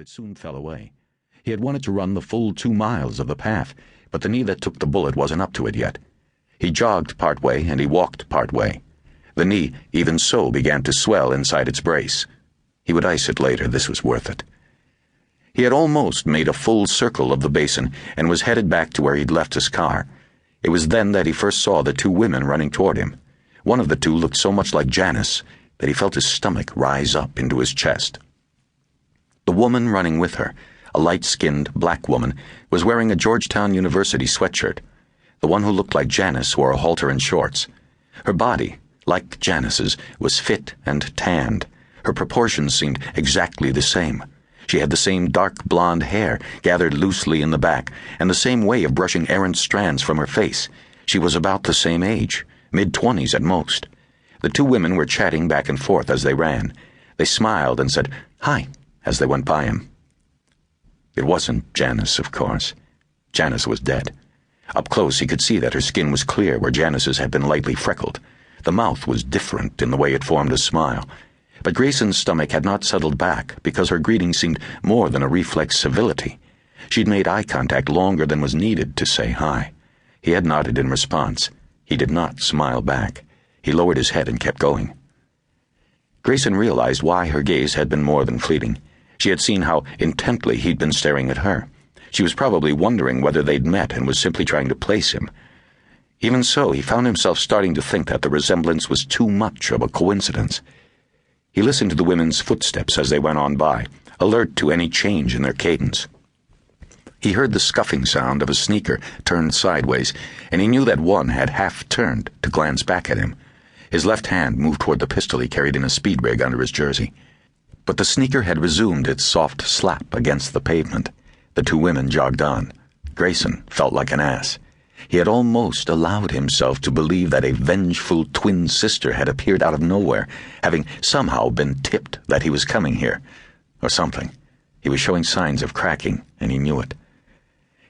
it soon fell away. He had wanted to run the full 2 miles of the path, but the knee that took the bullet wasn't up to it yet. He jogged part way and he walked part way. The knee, even so, began to swell inside its brace. He would ice it later. This was worth it. He had almost made a full circle of the basin and was headed back to where he'd left his car. It was then that he first saw the 2 women running toward him. One of the 2 looked so much like Janice that he felt his stomach rise up into his chest. The woman running with her, a light-skinned black woman, was wearing a Georgetown University sweatshirt. The one who looked like Janice wore a halter and shorts. Her body, like Janice's, was fit and tanned. Her proportions seemed exactly the same. She had the same dark blonde hair gathered loosely in the back, and the same way of brushing errant strands from her face. She was about the same age, mid-20s at most. The 2 women were chatting back and forth as they ran. They smiled and said, "Hi," as they went by him. It wasn't Janice, of course. Janice was dead. Up close he could see that her skin was clear where Janice's had been lightly freckled. The mouth was different in the way it formed a smile. But Grayson's stomach had not settled back because her greeting seemed more than a reflex civility. She'd made eye contact longer than was needed to say hi. He had nodded in response. He did not smile back. He lowered his head and kept going. Grayson realized why her gaze had been more than fleeting. She had seen how intently he'd been staring at her. She was probably wondering whether they'd met and was simply trying to place him. Even so, he found himself starting to think that the resemblance was too much of a coincidence. He listened to the women's footsteps as they went on by, alert to any change in their cadence. He heard the scuffing sound of a sneaker turned sideways, and he knew that one had half turned to glance back at him. His left hand moved toward the pistol he carried in a speed rig under his jersey. But the sneaker had resumed its soft slap against the pavement. The 2 women jogged on. Grayson felt like an ass. He had almost allowed himself to believe that a vengeful twin sister had appeared out of nowhere, having somehow been tipped that he was coming here. Or something. He was showing signs of cracking, and he knew it.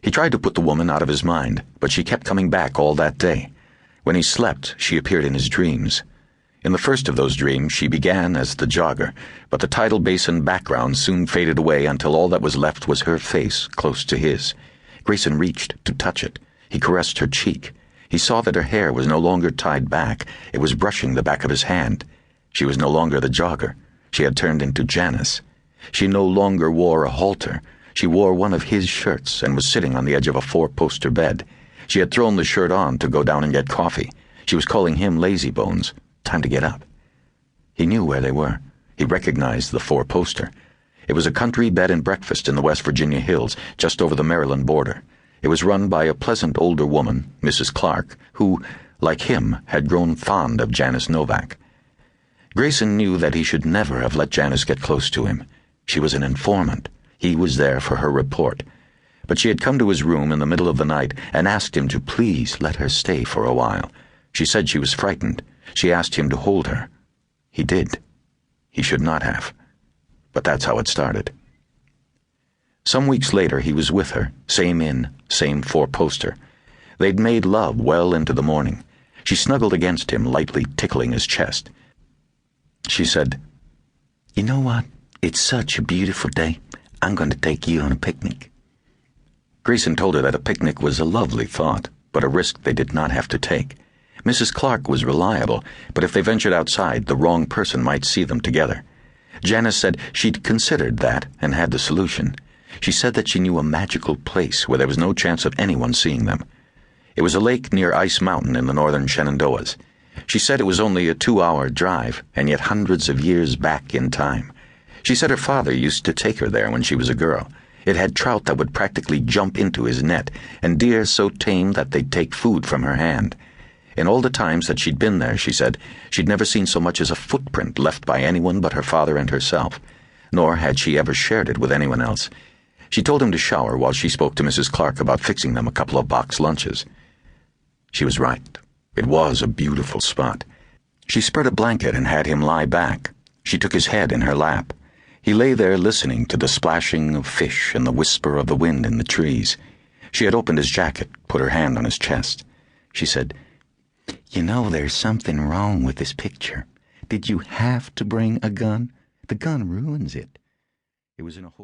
He tried to put the woman out of his mind, but she kept coming back all that day. When he slept, she appeared in his dreams. In the first of those dreams, she began as the jogger, but the tidal basin background soon faded away until all that was left was her face close to his. Grayson reached to touch it. He caressed her cheek. He saw that her hair was no longer tied back. It was brushing the back of his hand. She was no longer the jogger. She had turned into Janice. She no longer wore a halter. She wore one of his shirts and was sitting on the edge of a 4-poster bed. She had thrown the shirt on to go down and get coffee. She was calling him lazy bones. Time to get up. He knew where they were. He recognized the 4-poster. It was a country bed and breakfast in the West Virginia hills, just over the Maryland border. It was run by a pleasant older woman, Mrs. Clark, who, like him, had grown fond of Janice Novak. Grayson knew that he should never have let Janice get close to him. She was an informant. He was there for her report. But she had come to his room in the middle of the night and asked him to please let her stay for a while. She said she was frightened. She asked him to hold her. He did. He should not have. But that's how it started. Some weeks later he was with her, same inn, same 4-poster. They'd made love well into the morning. She snuggled against him, lightly tickling his chest. She said, "You know what? It's such a beautiful day. I'm going to take you on a picnic." Grayson told her that a picnic was a lovely thought, but a risk they did not have to take. Mrs. Clark was reliable, but if they ventured outside, the wrong person might see them together. Janice said she'd considered that and had the solution. She said that she knew a magical place where there was no chance of anyone seeing them. It was a lake near Ice Mountain in the northern Shenandoahs. She said it was only a 2-hour drive, and yet hundreds of years back in time. She said her father used to take her there when she was a girl. It had trout that would practically jump into his net, and deer so tame that they'd take food from her hand. In all the times that she'd been there, she said, she'd never seen so much as a footprint left by anyone but her father and herself, nor had she ever shared it with anyone else. She told him to shower while she spoke to Mrs. Clark about fixing them a couple of box lunches. She was right. It was a beautiful spot. She spread a blanket and had him lie back. She took his head in her lap. He lay there listening to the splashing of fish and the whisper of the wind in the trees. She had opened his jacket, put her hand on his chest. She said, "You know, there's something wrong with this picture. Did you have to bring a gun? The gun ruins it." It was in a whole